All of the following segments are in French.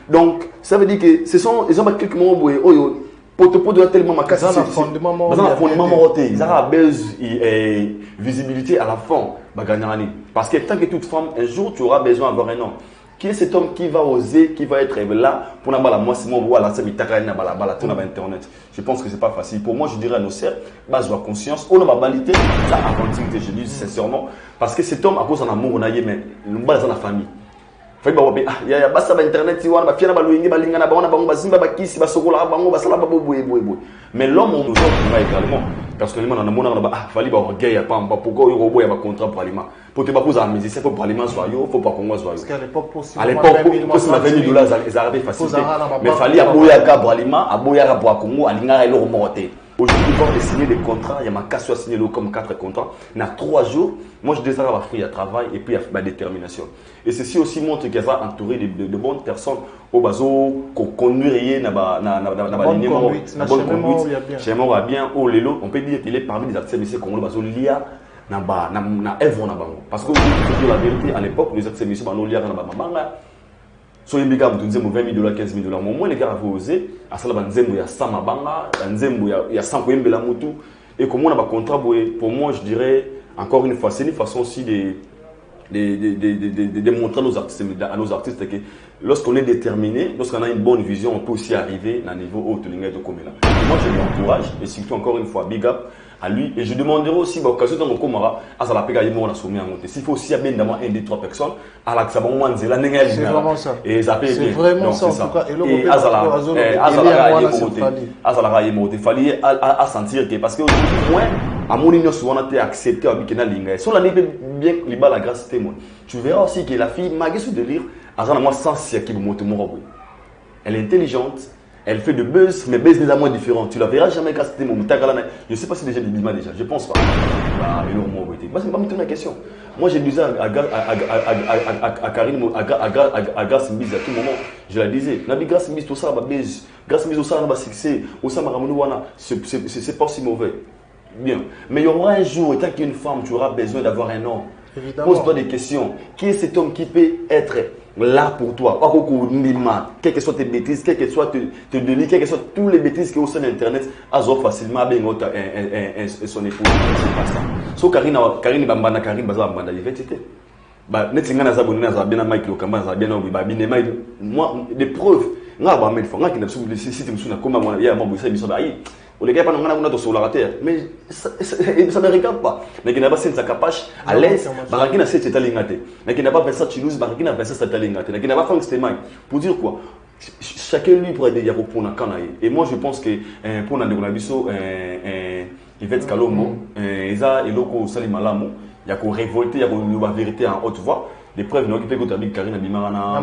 Donc, ça veut dire que ce sont quelques moments où pour donner tellement ma casse, fondement ils ont visibilité à la fin. Parce que tant que toute femme, un jour, tu auras besoin d'avoir un homme. Qui est cet homme qui va oser, qui va être là pour la moi, c'est mon voilà, c'est internet. Je pense que c'est pas facile. Pour moi, je dirais à nos sœurs, base de la conscience, on a ma banalité, ça aventure que je dis sincèrement, parce que cet homme, à cause de l'amour, on a mais nous dans la famille. Il y a basa internet, il y a fiana baluingi balingana baona bango bazimba bakisi basokola bango basala baboboye boye. Mais l'homme on nous a également personnellement dans le monde on a fali ba orgueil pas pourquoi il robo il y a contrat pour aliment pour te pas poser à musicien faut pour aliment soit yo faut pas qu'on soit parce qu'à l'époque à l'époque pour $20 ils arrivaient facile mais fali aboya ka pour aliment aboya pour Congo alinga elo remonter. Aujourd'hui, quand on signer des contrats, il y a ma casse à signer comme 4 contrats. Il y a 3 jours, moi je désire avoir fruit à travail et puis à ma détermination. Et ceci aussi montre qu'il va entouré de bonnes personnes au bateau, qu'on conduit dans la bonne conduite. J'aimerais bien, au Lelo, on peut dire qu'il est parmi les acteurs, mais c'est qu'on a l'IA dans parce que la vérité, à l'époque, les acteurs, mais c'est qu'on l'IA dans la so il y a $20 $15 000 moins les gars avaient osé à ça là nzembo ya 100 mabanga nzembo ya 100 koyembela mutu et comme on a un contrat pour moi je dirais encore une fois c'est une façon aussi de montrer à nos artistes que lorsqu'on est déterminé, lorsqu'on a une bonne vision, on peut aussi arriver à un niveau haut de l'ingénieur de Komela. Moi, je l'encourage et surtout encore une fois, big up à lui. Et je demanderai aussi, l'occasion de mon Komara, à ça la péga, il m'a soumis à monter. S'il faut aussi bien d'avoir 1, 2, 3 personnes, à la Xabon Wanze, la Nenga, c'est vraiment ça. Et ça peut c'est vraiment ça, en tout cas. Et Azalara, il m'a fallu à sentir que, parce que moi, à mon union, souvent, on a accepté à Bikena Linga. Si on a bien la grâce témoin, tu verras aussi que la fille, malgré ce délire, elle est intelligente, elle fait de buzz, mais buzz déjà moins différent. Tu la verras jamais grâce à tes mots. Je ne sais pas si déjà des bimans déjà, je pense pas. Moi, c'est pas ma question. Moi, j'ai dit ça à Karine, à Grâce Mbise à tout moment. Je la disais, Nabi Grâce Mbise, tout ça, buzz. Grâce Mbise, tout ça, succès. C'est pas si mauvais. Bien. Mais il y aura un jour, tant qu'une femme, tu auras besoin d'avoir un homme. Pose-toi des questions. Qui est cet homme qui peut être là pour toi? Quelles que soient tes bêtises, quelles que soient tes délits, quelles que soient tous les bêtises qui sont sur Internet, Azor facilement son épouse. So Karine Bambana, Karine Bambana, il va t'aider. Moi, des preuves. Les gars, pas sur la terre, mais ça ne regarde pas. Mais qui n'a pas fait sa capache à l'aise, qui n'a pas fait mais qui n'a pas fait ça Toulouse, qui n'a pas fait ça mais qui n'a pas fait ce témoin. Pour dire quoi? Chacun lui pourrait dire pour la canaille. Et moi je pense que pour la déconabiso, Yvette Kalomo, Eza et Loko Salimalamu, il y a qu'on révolter, il y a qu'on la vérité en haute voix. Des preuves non qui peut que Karine Bimarana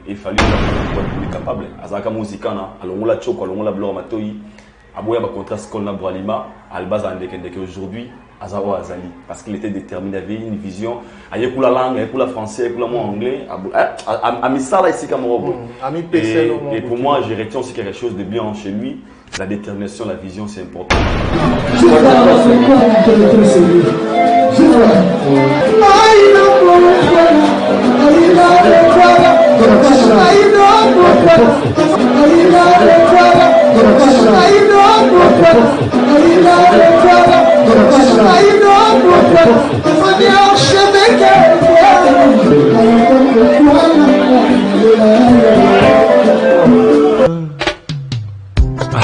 il fallait être capable azaka muzikana alongola choko alongola blora matoi aboya ba contrat scolaire na Bralima albaza ndeke aujourd'hui azawa azali parce qu'il était déterminé, avait une vision ayekula langue ayekula français ayekula mot anglais amisala ici comme robot et pour moi je retiens aussi quelque chose de bien chez lui. La détermination, la vision, c'est important.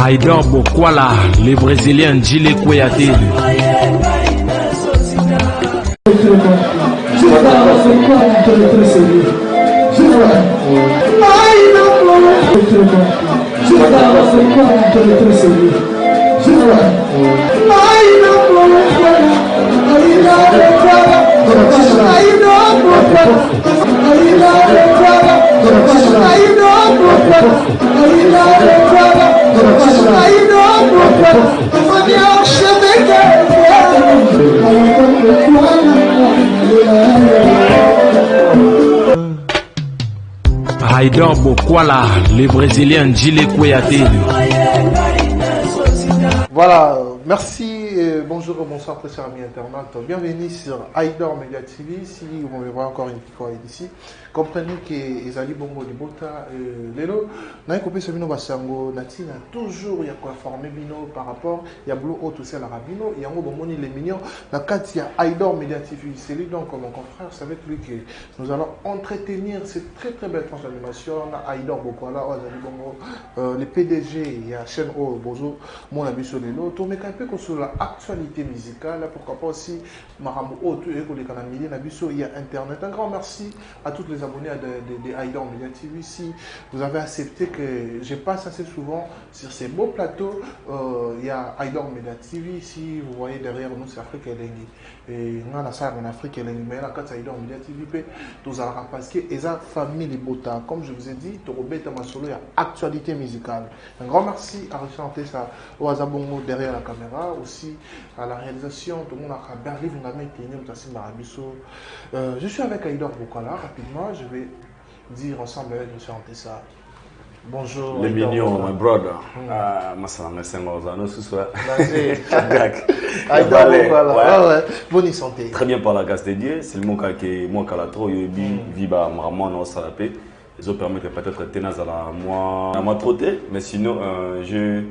Haïdor Bokwala, les Brésiliens Djile Kouyaté. Haïdor Bokwala, les Brésiliens Djile Kouyaté. Voilà, merci bonjour, bonsoir, très chers amis internautes. Bienvenue sur Aïdor Media TV. Si vous me voyez encore une fois ici, comprenez que Ezali Bongo de Bota, Lelo, n'a coupé ce bino basango, Natina, toujours il y a quoi former bino par rapport, il y a Blue Haut aussi à la Rabino, il y a un moni les mignons, la carte il y a Aïdor Media TV. C'est lui donc mon confrère, c'est avec lui que nous allons entretenir cette très très belle transformation. Aïdor Bokoala, Ezali Bongo, le PDG, il y a chaîne O, Bozo, mon ami sur les lots, mais un peu sur l'actualité musicale, pourquoi pas aussi Maramou Haut, il y a Internet. Un grand merci à tous les abonnés de Aïdor Media TV. Si vous avez accepté que je passe assez souvent sur ces beaux plateaux, il y a Aïdor Media TV. Si vous voyez derrière nous, c'est Afrique Elengi. Et on a la salle en Afrique Elengi, mais la carte Aïdor Media TV, tous à parce que les famille les Bota, comme je vous ai dit, Torobé Tamasolo, il y a actualité musicale. Un grand merci à rechanter ça au Azabongo derrière la caméra, aussi à la réalisation, tout le monde a Berlin, je suis avec Aïdor Bokoala, rapidement, je vais dire ensemble avec M. Antessa. Bonjour. Les mignons, my brother. Massalanga Sengoza, nous ce soir. Aïdor Bokoala, bonne santé. Très bien par la grâce de Dieu, c'est le mot qui moi qui a trop viva maman non salapé. Ils ont permis que peut-être tenaz à la moi trotter, mais sinon je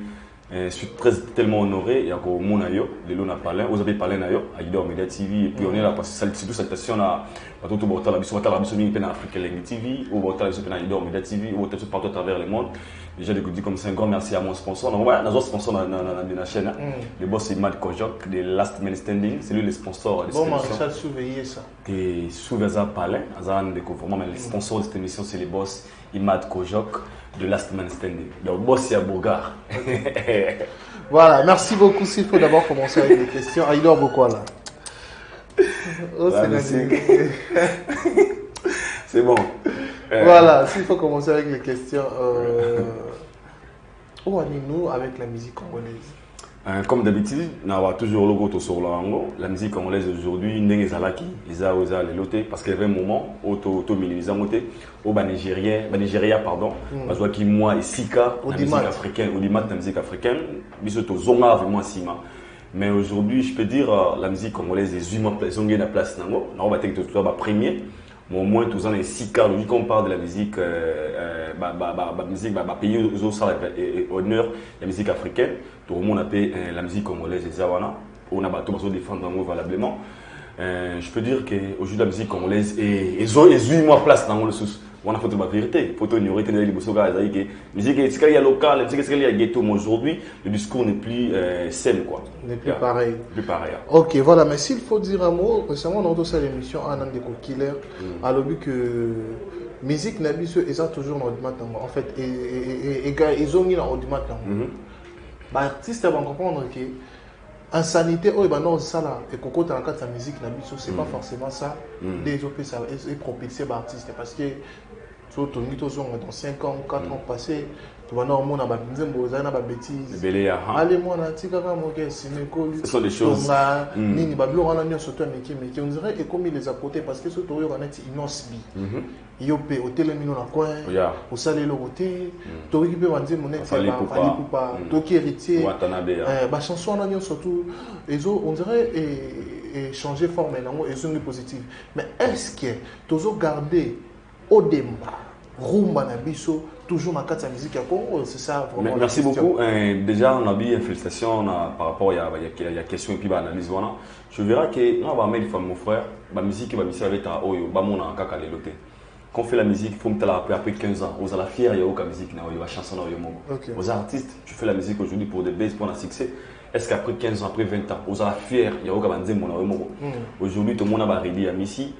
suis tellement honoré. Il y a au monde les lots n'a parlé, vous avez parlé d'ailleurs à Aïdor Media TV et puis on est là parce que c'est tout salutation à tout le monde. La mission la mission mini Afrique Elengi TV ou la mission Aïdor Media TV ou partout à travers le monde. Déjà des dit comme c'est un grand merci à mon sponsor. Donc voilà, nos sponsors dans la chaîne. Le boss c'est Mad Kojok, de Last Man Standing, c'est lui le sponsor de cette émission. Bon, Marshall surveiller ça. Et Souveza Palais, Azan de Conformant, mais le sponsor de cette émission c'est le boss Imad Kojok de Last Man Standing. Donc boss c'est à Bourgard. Voilà, merci beaucoup. S'il faut d'abord commencer avec les questions. Aïdor Bokoala. Oh, c'est bon. Voilà, s'il faut commencer avec les questions. Où en est-nous avec la musique congolaise? Comme d'habitude, on a toujours le logo sur la musique congolaise aujourd'hui, Ndenge Zalaki, Isa Oza Lelote, parce qu'il y avait un moment où Auto-Minimiza Moté, au Nigeria, pardon, parce que moi et Sika, la musique africaine, Audimat, la musique africaine, Bisoto Zonga, vraiment Sima. Mais aujourd'hui, je peux dire, la musique congolaise est 8 mois, ils ont gagné la place, on va être tout le premier. Mais au moins, tous les 6 cas, quand on parle de la musique, pays aux autres honneur, la musique africaine, tout le monde appelle la musique congolaise et Zawana. On a tout besoin de défendre valablement. Je peux dire qu'aujourd'hui, la musique congolaise, ils ont 8 mois place dans le sous. On a fait la vérité. Il faut ignorer que les musique est locale, la musique est ghetto. Mais aujourd'hui, le discours n'est plus sain, quoi. N'est plus pareil. Plus pareil. Ok, voilà. Mais s'il faut dire un mot, récemment, on a aussi l'émission Anand de Killer, à l'objet que musique n'a pas toujours dans le matin. En fait, ils ont mis dans le matin. L'artiste va comprendre que insanité, oh, ben non, ça là, et Coco, dans le cadre de la musique, c'est pas forcément ça. Des OP, ça est propulsé par l'artiste. Parce que, dans 5 ans, 4 ans passés, tu vas voir, on a des bêtises. Allez, moi, ce sont des choses. On dirait que comme il les a côtés, parce que ce tour, on a dit inosbi. Yopé, au télémino dans le coin, au salé le côté, tu récupères mon net, Fali Poupa, Toki héritier, ma chanson en a surtout, on dirait changer forme, et sont positifs. Mais est-ce que tu as gardé Odemba, Rumba Nabiso, toujours dans la musique à Congo, c'est ça vraiment. Merci beaucoup. Déjà, on a bien une félicitation par rapport à la question et puis à l'analyse. Je verrai que nous avons mis mon frère, la musique va me avec ta Oyo, Bamon en Kaka Lelote. Quand on fait la musique, il faut me après 15 ans. Vous allez fier, il y a aucune musique, il y a chanson dans le monde. Aux artistes, tu fais la musique aujourd'hui pour des bases, pour un succès. Est-ce qu'après 15 ans, après 20 ans, vous allez fier, il y a aucun musique dans le monde. Aujourd'hui, tout le monde a réuni à Missi.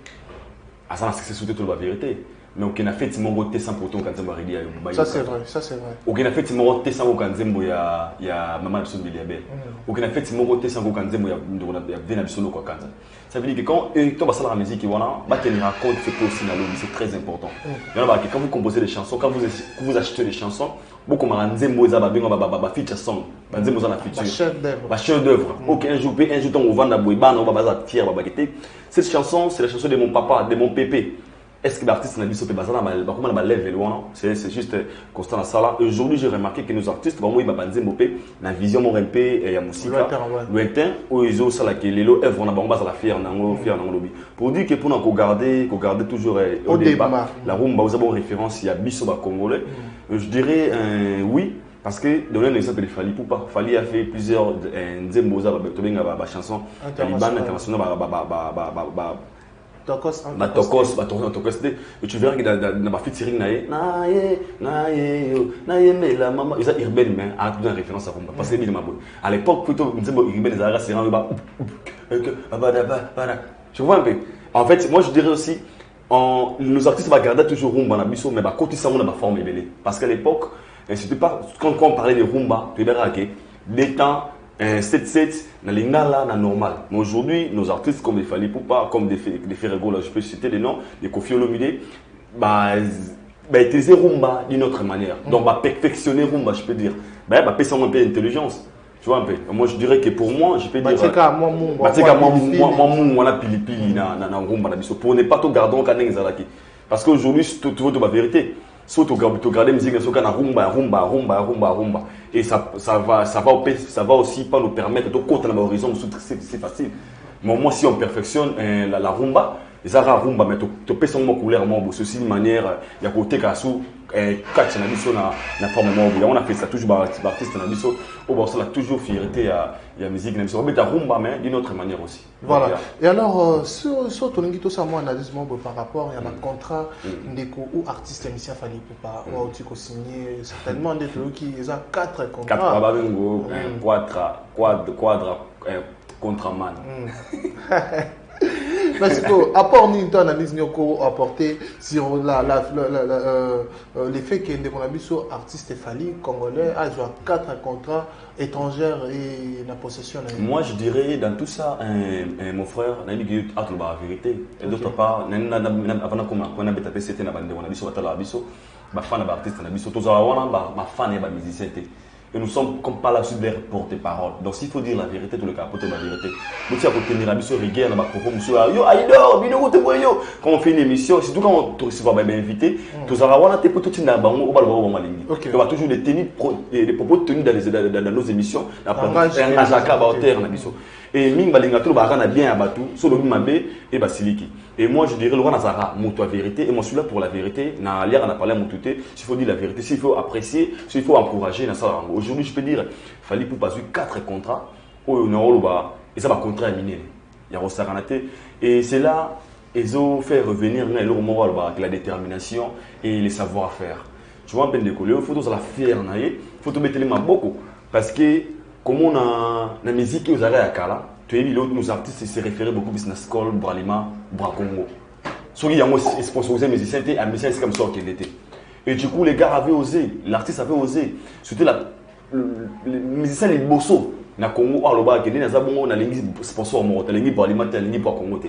À ça, c'est surtout toute la vérité. Mais on a fait mon côté sans pourtant quand on a réuni à ça c'est vrai, ça c'est vrai. On a fait mon côté sans quand on a maman de Biliabé. On a fait mon côté sans quand on a bien absolu quoi quand. Ça veut dire que quand tu vas la musique, tu racontes ce que aussi c'est très important. Quand vous composez des chansons, quand vous achetez des chansons, beaucoup de gens feature song, chef d'œuvre. Aucun jour, on va vendre cette chanson, c'est la chanson de mon papa, de mon pépé. est-ce que l'artiste n'a pas comment on lève loin? C'est juste constant dans ça là. Aujourd'hui, j'ai remarqué que nos artistes, vraiment, ils ont une vision mon MP et la musique lointain où ils ont ça là que les lots œuvres on a bas à la fière lobby. Pour dire que pour nous garder toujours au débat la rumba vous avez une référence il y a biso congolais. Je dirais oui. Parce que, donner un exemple de Fali Poupa, Fali a fait plusieurs chansons taliban internationales. Tokos, et tu verras que dans ma featuring, la maman, ils ont urbaine, mais à toute référence à Rumba. Parce que à l'époque, plutôt, urbaine, les arabes, c'est tu vois un peu. En fait, moi je dirais aussi, nos artistes vont garder toujours Rumba dans Bisso, mais côté ça, on a ma forme ébélée. Parce qu'à l'époque, c'était pas, quand on parlait de Rumba, tu verras que des temps, 7-7, dans les là, normal. Mais aujourd'hui, nos artistes comme des Fali Poupa, comme des Ferrego, là, je peux citer des noms, des Kofi Olomide, utiliser Rumba d'une autre manière. Donc, perfectionner Rumba, je peux dire. Passer un peu d'intelligence. Tu vois un peu. Moi, je dirais que pour moi, je peux dire. Pour ne pas tout garder en canin. Parce qu'aujourd'hui, tu vois de la vérité. Surtout tu regardes musique rumba et ça va aussi pas nous permettre de compter l'horizon c'est facile. Mais moi si on perfectionne la rumba les arabes rumba mais tu peux seulement couleur c'est aussi une manière il y a côté kasu catch na biso na forme on a fait ça toujours artiste na biso on a toujours fierté à la musique na biso mais la rumba mais d'une autre manière aussi. Voilà. Et alors sur ton ingito ça moi analyse par rapport il y a un contrat ndeko ou artiste émission Fali Poupa ou tu signé certainement des trucs qui ils ont 4 contrats. 4 quadra contraman. Parce que, apport ni une analyse ni apporté sur l'effet que Ndekonabiso artiste Fali congolais a joué 4 contrats étrangers et la possession. Moi je dirais dans tout ça mon frère n'a dit que la vérité et d'autre part avant qu'on a tapé c'était na bande on a biso batala biso ba fan d'artiste na biso tous ma fan et ba musicien. Et nous sommes comme pas là sur les porte-parole. Donc s'il faut dire la vérité, tout le cas, pour la vérité. Nous sommes à tenir la mission rigueur, dans propos, monsieur, yo, Aïdor, quand on fait une émission, surtout quand on se va inviter, tous avons été pour tout le monde, on va toujours les propos tenus dans nos émissions, et Ming Balinga tout le bien abattu, sur le Mimabé et Basiliki. Et moi je dirais le roi Nazara, moto vérité, et moi je suis là pour la vérité. Na hier on a parlé à Moutouté, s'il faut dire la vérité, s'il faut apprécier, s'il faut encourager. Aujourd'hui je peux dire, Fali pour passer 4 contrats, et ça va contrat miné. Il y a Rossaranaté, et c'est là ils ont fait revenir la détermination et les savoir-faire. Tu vois un peu de coller, il faut tous la faire, il faut tout mettre les mains beaucoup, parce que comme on a la musique qui nous a kala, tu es l'autre nos artistes se référaient beaucoup plus à Skol, Bralima, Bracongo. Ceux qui ont sponsorisé les musiciens étaient un musicien comme ça qu'il était. Et du coup les gars avaient osé, l'artiste avait osé. C'était les musiciens les bossos na Congo à l'oba qui les abons na lingi sponsor mo, na lingi Bralima, na lingi Bracongo.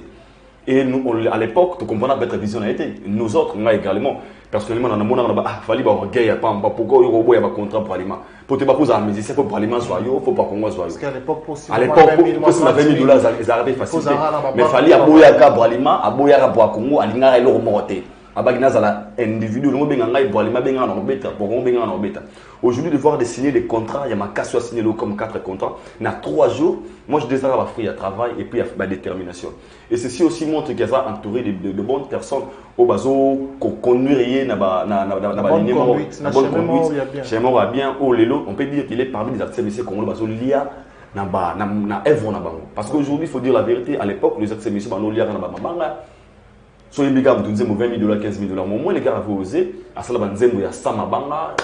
Et nous, à l'époque, tu comprends notre vision a été. Nous autres, on a également, personnellement, dans le monde, on a fallu qu'il y ait pas pourquoi il y a un contrat pour Alima. Pour te poser un musicien, pour Alima soit yo, faut pas qu'on soit yo. Parce qu'à l'époque, pour $20,000, ils arrivaient facile. Mais il fallait aboyaka pour Alima, aboyaka pour Congo, Alinga et l'Ormoté. Individu, aujourd'hui, de voir des signer des contrats, il y a ma casse à signer comme 4 contrats. Il y a 3 jours, moi je désire avoir fait à travail et puis à détermination. Et ceci aussi montre qu'il y a entouré de bonnes personnes au bateau, qu'on conduit na bonne conduite, chez moi bien, au Lelo, on peut dire qu'il est parmi les artistes qu'on a lia na œuvre na bango. Parce qu'aujourd'hui, il faut dire la vérité, à l'époque, les artistes qu'on lia na banga. So les gars, $20,000, $15,000. Au moins les gars avaient osé. À ça, il y a 100 mabanga,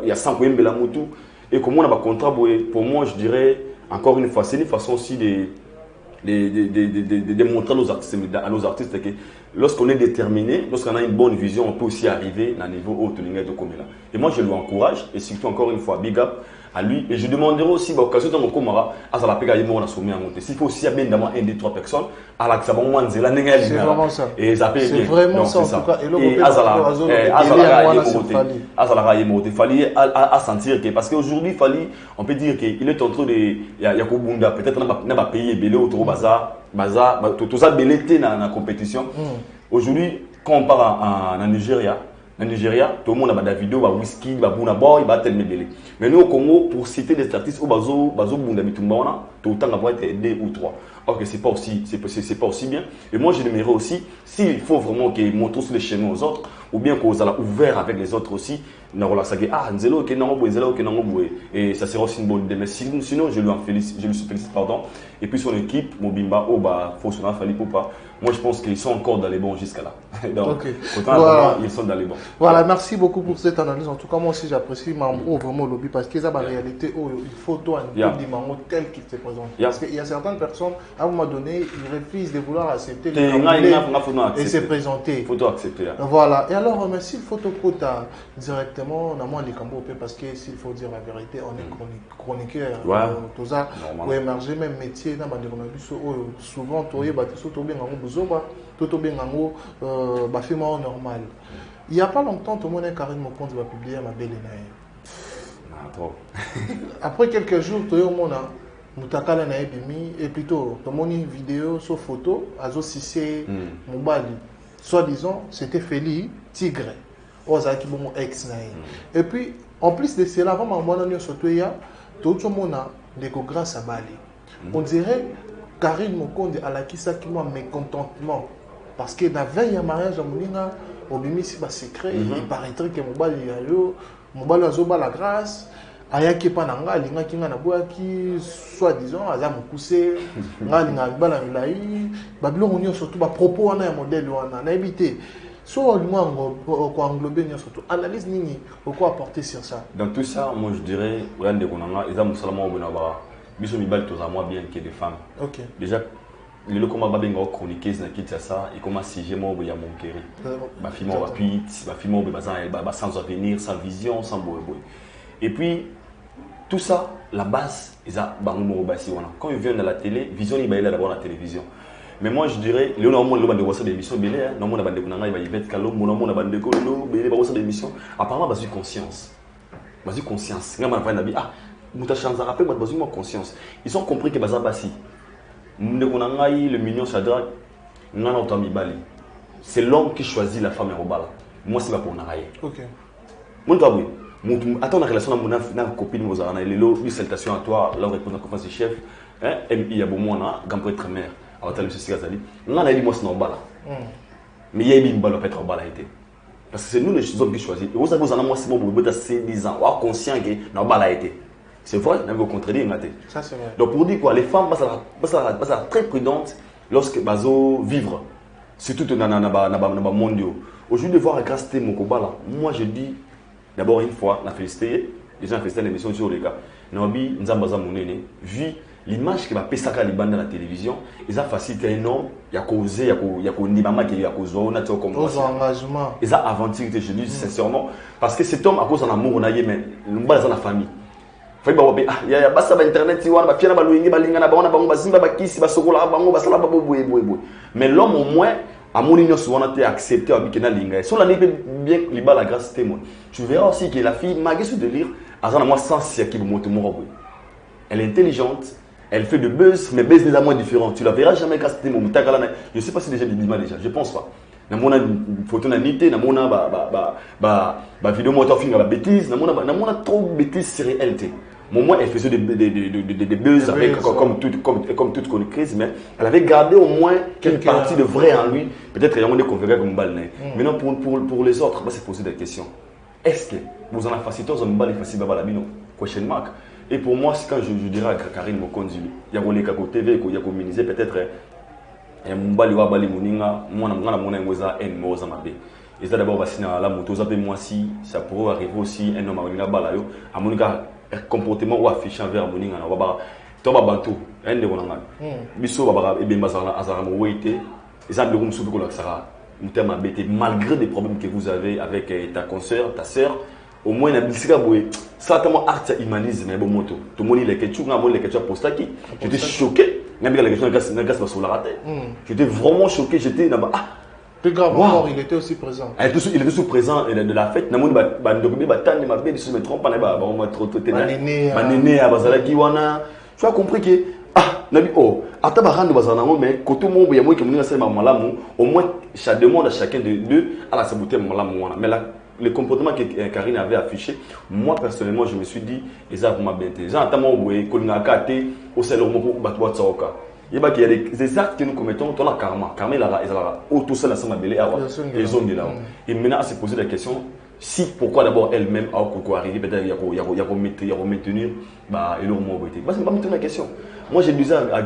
il y a 100 koyembela mutu. Et comme on a un contrat, pour moi, je dirais encore une fois, c'est une façon aussi de montrer à nos artistes que lorsqu'on est déterminé, lorsqu'on a une bonne vision, on peut aussi arriver à un niveau haut de l'ingé de Komela. Et moi, je lui encourage, et surtout encore une fois, big up à lui. Et je demanderai aussi, l'occasion de mon comara, à la péga, il m'a soumis à monter. S'il faut aussi bien d'avoir 1, 2, 3 personnes, à la c'est vraiment ça. Et ça peut c'est vraiment ça, en tout cas. Et il fallait à sentir que, parce qu'aujourd'hui, on peut dire qu'il est en train de, il y a Kobunda, peut-être n'a pas payé belé autour bazar, tout ça belé dans la compétition. Aujourd'hui, quand on part en Nigeria, tout le monde a des vidéos, des whisky, des buna boy, des tel mébélé. Mais nous au Congo, pour citer des artistes, bazo bunda mitumbaona, tout le temps avoir été 2 ou 3. Or que c'est pas aussi bien. Et moi je l'aimerais aussi, s'il faut vraiment qu'ils montrent sur les chemins aux autres, ou bien qu'on soit ouvert avec les autres aussi, nzelo ke nango boye, nzelo ke nango boye. Et ça sera aussi une bonne idée. Mais sinon je lui félicite, pardon. Et puis son équipe, Mobimba, Fosuna, Fali Poupa, moi je pense qu'ils sont encore dans les bons jusqu'à là. Donc, voilà. Ils sont dans les bons. Voilà, merci beaucoup pour cette analyse. En tout cas, moi aussi j'apprécie vraiment le lobby parce qu'il y a la réalité où il faut toi un dimanche tel qu'il se présente. Parce qu'il y a certaines personnes, à un moment donné, ils refusent de vouloir accepter et se présenter. Il faut tout accepter. Voilà. Et alors, mais s'il faut te coûter directement, on a moins les cambos parce que s'il faut dire la vérité, on est chroniqueur. Tout ça, pour émerger même métier, souvent, tu as film normal. Il n'y a pas longtemps, tout le monde a Karine Mokonzi va publier ma belle Après quelques jours, tout le monde a Moutakala na ebimi et plutôt tout le monde a une vidéo sur photo, Azo Sissé, Moubali. Soi-disant, c'était Feli Tigre. Ozaki bon ex naï. Et puis en plus de cela, avant ma moine surtout il y a tout le monde a des grâce à Bali. On dirait Karine Mokonzi à la qui ça qui moi mécontentement. Parce que dans la veille à mariage, au bimisi ba secret, il paraîtrait que Mobali a la grâce, aya qui pas nanga, linga qui na boa qui soi-disant aza mukuse, nga linga bala milai, babilo on surtout ba propos na modèle wana na éviter. So ko englober surtout analyse nini quoi apporter sur ça. Dans tout ça, moi je dirais regarde konanga, ils ont seulement au bonaba. Biso mibali tous à moi bien que des femmes. OK. Déjà le comment va bien chroniquer na kitsa ça et comment si j'ai moi ya mon chéri ma fille moi puis ma fille moi sans avenir sans vision sans boy. Et puis tout ça la base ils a bango basi wana quand ils viennent à la télé vision il là d'abord la télévision. Mais moi je dirais le nom le bande de d'émission belé non mon bande kunanga il va y mettre kalo mon bande ko lo belé ba d'émission apparemment basi conscience ngama va na bi muta chance rappel moi basi moi conscience ils ont compris que baza basi le mignon Shadrach, c'est l'homme qui choisit la femme et Robala. Moi, c'est pas pour Naraye. Ok. Attends, la relation avec mon copine, une salutation à toi, là, on répond à la conférence des chefs. MI Abomona, grand prêtre mère, à la monsieur Sigazali. On a dit moi, c'est Robala. Mais il y a une balle à être Robala. Parce que c'est nous les hommes qui choisissent. Et vous savez, moi, c'est mon bout de 10 ans. On est conscient que Robala été. C'est vrai, on va contredire. Ça, c'est vrai. Donc, pour dire quoi, les femmes sont très prudentes lorsque bazo vivre, surtout dans le monde. Aujourd'hui, de voir grâce à mon combat, moi je dis d'abord une fois, on a félicité, les gens ont félicité l'émission sur les gars. Nabi Nzambaza Mounene, vu l'image que va Pesaka Liban dans la télévision, ils ont facilité un homme, il y a causé, il y a Nibama qui a causé, on a tout comme engagement. Ils ont aventuré, je dis sincèrement, parce que cet homme, à cause de l'amour, on a eu, mais nous sommes dans la famille. Ya basa ba internet wana ba fiana ba luingi ba lingana ba wana bango ba zimba ba kisi ba sokola bango ba sala ba boye. Mais l'homme au moins a mon union souvent été accepté à bikena linga. Sur la bien liba la grâce témoin. Tu verras aussi que la fille malgré ce délire azana moi sans qui monte mon boye. Elle est intelligente, elle fait de buzz mais buzz des moins différents. Tu la verras jamais grâce témoin mutakala. Je sais pas si déjà des images déjà, je pense pas. Na mona photo na nité na mona ba vidéo moto film ba bêtise na mona trop bêtise sur réalité. Moi, elle faisait des buzz avec, comme toute crise, mais elle avait gardé au moins quelques parties de vrai en lui. Peut-être qu'il y a des conférences comme Balné. Maintenant, pour les autres, on va se poser des questions. Est-ce que vous en avez facilité aux hommes facile à la bino? Question mark. Et pour moi, c'est quand je dirais à Karine Mokonzi, il y a des TV, il y a des ministres, peut-être, il y a des Bali Moninga, moi, je suis un peu et ça d'abord, la moto, ça pourrait arriver aussi un homme à Moninga. Comportement ou affiché envers Moninga na baba to ba bantu ende bonanga biso baba ebe mazala azara mo wete exemple comme soubi ko la sara mutema bete malgré des problèmes que vous avez avec ta consoeur ta sœur au moins na bisika boye certainement art humanisme mais bon moto to moni les ketchu nga moni les ketchu postaki j'étais choqué même la question na gas sur la raté j'étais vraiment choqué j'étais là-bas plus grave encore, il était aussi présent. Il était aussi présent de la fête. Namoni bandokobi batani mabe si je me trompe pas ba on va trop téné. Manéné à bazalaki wana. Tu as compris que Ah, nabi oh, ata ba rando bazana mais koto mo ya mo ke mona sa malamu, au moins ça demande à chacun de deux à la saboter malamu wana. Mais là le comportement que Karine avait affiché, moi personnellement je me suis dit ça vraiment bien. J'entends mo boye ko na kate au selo mo ko batwa tsoka. Il y a des actes que nous commettons, dans la karma. Karma, il a tout ça, ils ont dit là. Et maintenant, à se poser la question, si, pourquoi d'abord elle-même a arrivé, peut-être il y a maintenir, et le mot beauté. C'est pas maintenant la question. Moi, j'ai disais à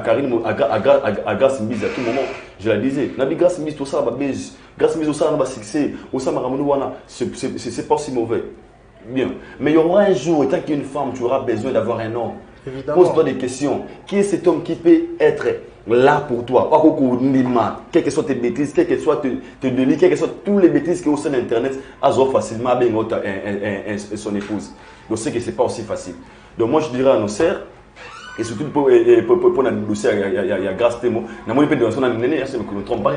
Karine, à Grâce Mise, à tout moment, je la disais, Nabi Grâce Mise, tout ça, Grâce Mise, tout ça, succès, c'est pas si mauvais. Bien. Mais il y aura un jour, tant qu'il y a une femme, tu auras besoin d'avoir un homme. Pose-toi des questions. Qui est cet homme qui peut être là pour toi? Quelles que soient tes bêtises, quelles que soient tes délits, quelles que soient toutes les bêtises qui sont au sein d'Internet, elles facilement son épouse. Donc, c'est que ce n'est pas aussi facile. Donc, moi, je dirais à nos sœurs, et surtout pour la dossier, il y a grâce témoin. Je ne sais pas si on a un néné, je ne me trompe pas.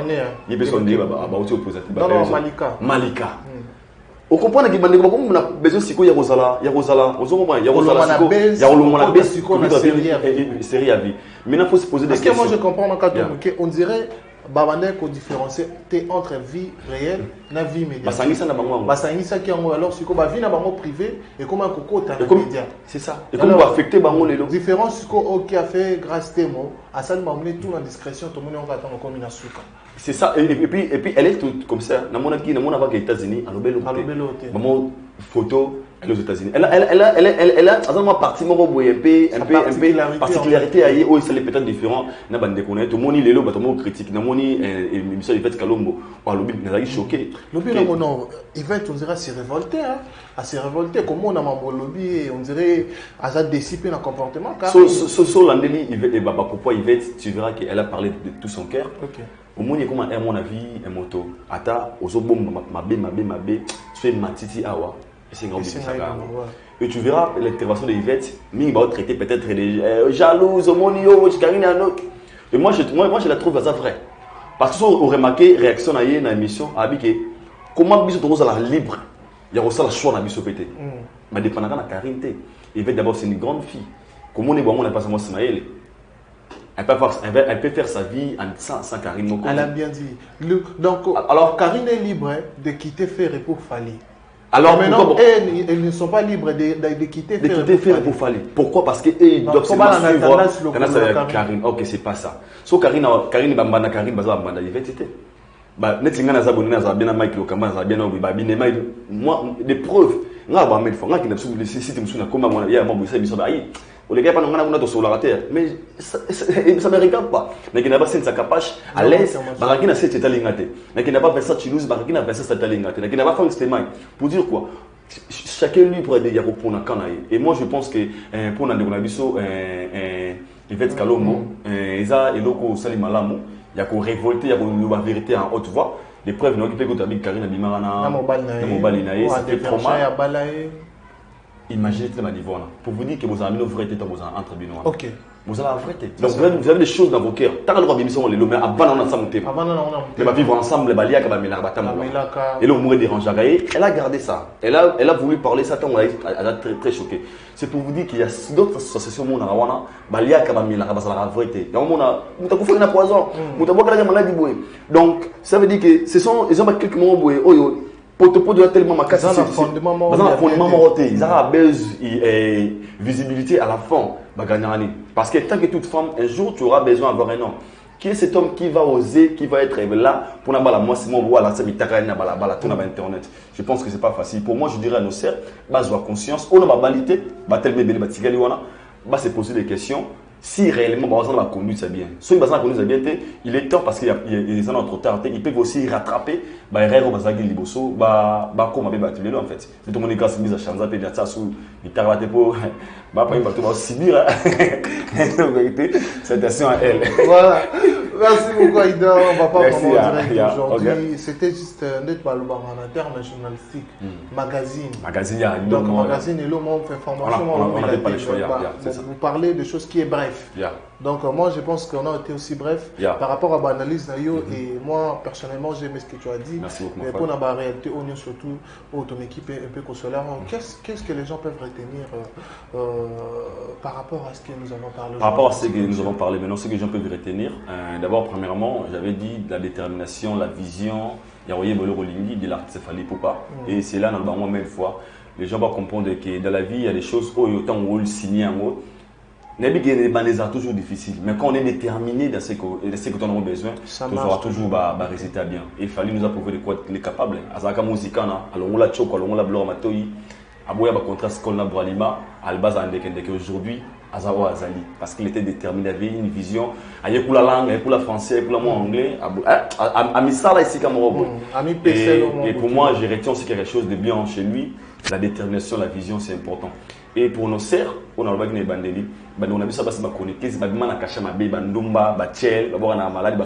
Il y a besoin de Malika. Malika. On comprend que on a besoin de ce qu'il y a Rosala, il y a Rosala, il y a Rosala, il y a Rosala, série à vie. Maintenant, il faut se poser des questions. Parce que moi, je comprends qu'on dirait qu'on différencie entre vie réelle et vie médiatique. Ça qui est alors si la vie privée et comme un coco média. C'est ça. Et comment va affecter les la différence qui a fait grâce témoin, à ça m'a amené tout en discrétion, tout le monde va attendre comme une souka. C'est ça. Et puis elle est toute comme ça. Dans mon acquis, dans mon avant aux États-Unis, à l'obélo. Maman photo aux États-Unis. Elle a un parti un peu particularité à où c'est peut-être différent. Na bande connaître. Tout le monde il est là, tout le monde critique. Na mon émission il fait Kalombo. Ou l'obé nous a choqué. L'obé là non, il va on dirait s'est révolté hein. À se révolter comme on a mon lobby on dirait à ça dissiper le comportement car l'andeli et baba pourquoi Yvette tu verras qu'elle a parlé de tout son cœur. OK. Au moins, comment est mon avis, un moto. Ata, osobom, mabé, soit matiti awa. Et tu verras l'intervention de Yvette, mais il va traiter peut-être les jaloux, monio, Karine et un autre. Et moi, je la trouve ça vrai. Parce que si on remarque réaction dans l'émission, comment biso to la libre, il y a aussi la choix dans biso pété. Mais dépendant de Karine, Yvette d'abord c'est une grande fille. Comment on est bon, on n'a pas seulement Smaël. Elle peut faire sa vie sans Karine Moko. Elle a bien dit. Donc, alors Karine est libre de quitter Ferré pour Fali. Alors maintenant, elles ne sont pas libres de quitter Ferré pour Fali. Pourquoi? Parce qu'ils doivent se suivre Karine. Ok, c'est pas ça. So Karine Bambana, Karine Bambana, il va être. Moi, des preuves. Les gars, pas sur la terre, mais ça ne me regarde pas. Mais qui n'a pas sa capache à l'aise, qui n'a pas fait mais qui n'a pas fait ça Toulouse, qui n'a pas fait ça Talingate, qui n'a pas fait un stémain. Pour dire quoi? Chacun lui pourrait dire pour un canaille. Et moi je pense que pour un dégonabiso, Yvette Kalomo, Eza et Loko Salimalamu, il y a qu'on révolter, il y a qu'on la vérité en haute voix. Les preuves, nous avons avec Karine Abimarana, c'était trop mal. Imaginez la Divona. Pour vous dire que vous avez une vraie tête entre binois. Ok. Vous avez la vraie tête. Donc vous avez des choses dans vos cœurs. Tant que nous avons les lots, mais avant on a ça monté. Mais va vivre ensemble, les balias qui va me et là on pourrait déranger. Elle a gardé ça. Elle a voulu parler ça. Elle a très choqué. C'est pour vous dire qu'il y a d'autres associations où on a wana balia qui va me la vraie tête. Donc on a fait une poison. On a boire la maladie boue. Donc ça veut dire que ce sont ils ont pas quelques moments boue. Pour doit tellement ma casse c'est fondement monté ils ont visibilité à la fin parce que tant que toute femme un jour tu auras besoin d'avoir un homme qui est cet homme qui va oser qui va être là pour na bala moi c'est mon voilà ça mitaka na bala tout na internet je pense que c'est pas facile pour moi je dirais à nos sœurs base de conscience on a balité ba tellement belle batigali wana ba se poser des questions si réellement la conduite c'est bien. Si la conduite c'est bien, il est temps parce qu'il y a trop tard. Ils peuvent aussi rattraper les erreurs en fait. C'est tout le monde qui a mis à changer et ça sous il t'a raté pour pas subir cette action à elle. Voilà. Merci beaucoup Aïda, on va pas vraiment direct aujourd'hui. C'était juste un net par le terme journalistique, magazine. Donc magazine et l'homme on fait formation. On n'avait pas le choix. Vous parlez de choses qui est bref. Donc moi je pense qu'on a été aussi bref par rapport à l'analyse Nayo et moi personnellement j'ai aimé ce que tu as dit. Merci beaucoup. Mais pour la réalité, on est surtout ton équipe est un peu consolaire. Qu'est-ce que les gens peuvent retenir par rapport à ce que nous avons parlé? Par rapport à ce que nous avons parlé maintenant, ce que les gens peuvent retenir, d'abord premièrement, j'avais dit la détermination, la vision, il y a de l'artiste Fally Ipupa. Et c'est là dans le banc même fois, les gens vont comprendre que dans la vie il y a des choses où autant on le signer en haut. Les arts toujours difficile, mais quand on est déterminé dans ce que nous avons besoin, on aura toujours résultat bien. Et il fallait nous a prouvé de quoi il est capable. Azaka musica na, alors on la choc, alors on la blore matoi, aboya ba contrat qu'on a bralima, albaza ndeke aujourd'hui, Azawa Azali, parce qu'il était déterminé, il avait une vision. Aïe pour la langue, aïe pour la français, aïe pour le mot anglais, à Misala ici comme Robo. Et pour moi, j'ai retenu aussi quelque chose de bien chez lui, la détermination, la vision, c'est important. Et pour nos sœurs, on a le bandeli, on a vu ça, on a connecté, on a caché ma bébé, Bandumba, Bachel, on a malade,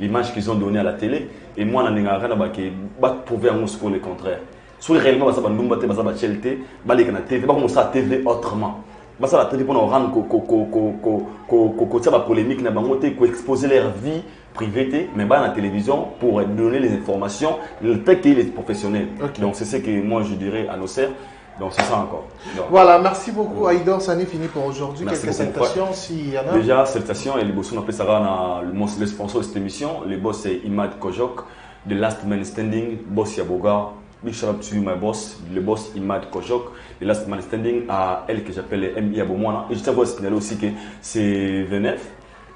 l'image qu'ils ont donnée à la télé. Et moi, on a rien à prouver à Moscou le contraire. Si réellement, on a Bandumba, on a Bachel, on a TV, on a TV autrement. Ça la télé pour nous rendre la polémique, exposer leur vie privée, mais dans la télévision pour donner les informations, le fait qu'il est professionnel. Donc c'est ce que moi je dirais à nos sœurs. Donc c'est ça encore. Donc, voilà, merci beaucoup Aïdor, ça n'est fini pour aujourd'hui. Quelques salutations s'il y en a. Déjà, salutations et les boss, on appelle ça le sponsor de cette émission. Le boss c'est Imad Kojok, The Last Man Standing, boss Yaboga. Big shout out to my boss, le boss Imad Kojok, The Last Man Standing, à elle que j'appelle M.I. Abomwana. Et je tiens à vous signaler aussi que c'est V9.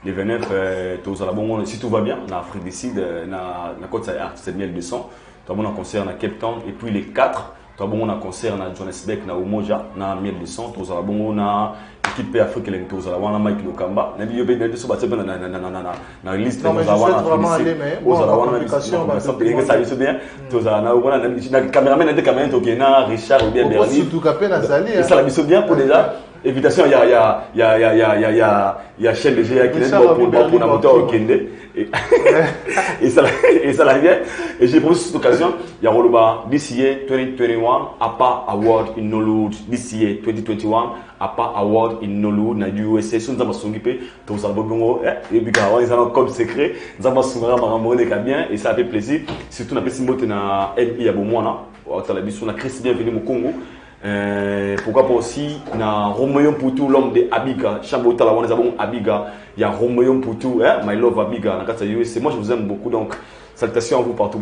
Les V9, si tout va bien, on a Afrique du Sud, on a Côte Saïa, c'est bien le 200. Tout le monde a concert à Cape Town. Et puis les 4, tout le monde a concert à Johannesburg, à Umoja, à 1200. Tout le monde a équipe africaine, tout le monde a Mike Lokamba. On a dit que nous sommes dans la liste de nos caméraman, Richard ou bien Bernie. Et ça l'a bien pour déjà. Évitation, il y a chaîne de GA qui est pour la moto au Kende. Et ça l'a bien. Et j'ai pris cette occasion, il y a Roloba, this year 2021, APA Award in Nollywood. This year 2021, APA Award in Nollywood. Na du USA, nous avons s'occupé, tous les bonbons, et puis quand ils ont un code secret, nous avons s'occupé bien, et ça fait plaisir. Surtout, on a fait ce mot na M.I. Abomwana, on a Chris bienvenue au Congo. Pourquoi pas aussi na Roméo Poutou, l'homme de Abiga, Chambota la Wanezabon Abiga, il y a Roméo Poutou, My Love Abiga, moi je vous aime beaucoup, donc salutations à vous partout,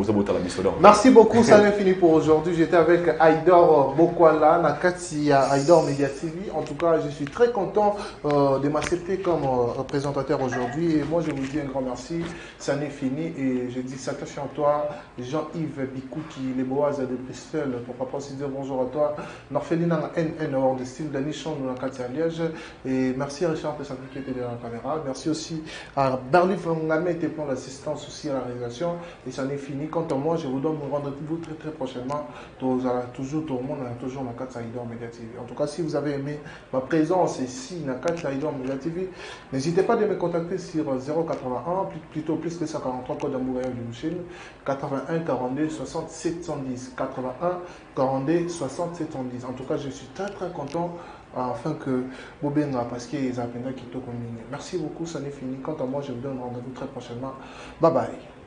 merci beaucoup, ça n'est fini pour aujourd'hui. J'étais avec Aïdor Bokwala, Nakati à Aïdor Media TV. En tout cas, je suis très content de m'accepter comme présentateur aujourd'hui. Et moi, je vous dis un grand merci. Ça n'est fini. Et je dis salutations à toi, Jean-Yves Bikouki, les Boaz de Bristol. Pourquoi pas aussi dire bonjour à toi. Norfelina NN, hors de style, Danichon, Nakati à Liège. Et merci à Richard Pessanti qui était derrière la caméra. Merci aussi à Berlin Fongamé, qui prend l'assistance aussi à la réalisation. Et ça n'est fini. Quant à moi, je vous donne rendez-vous très prochainement. Toujours tout le monde, toujours dans 4 Aïdor Media TV. En tout cas, si vous avez aimé ma présence ici dans 4 Aïdor Media TV, n'hésitez pas de me contacter sur 081, plutôt plus que 143 code d'amour du Mouchine, 81 42 67 110, 81 42 67 110. En tout cas, je suis très content afin que Bobenga, parce qu'il y a des appels qui te communiquent. Merci beaucoup, ça n'est fini. Quant à moi, je vous donne rendez-vous très prochainement. Bye bye.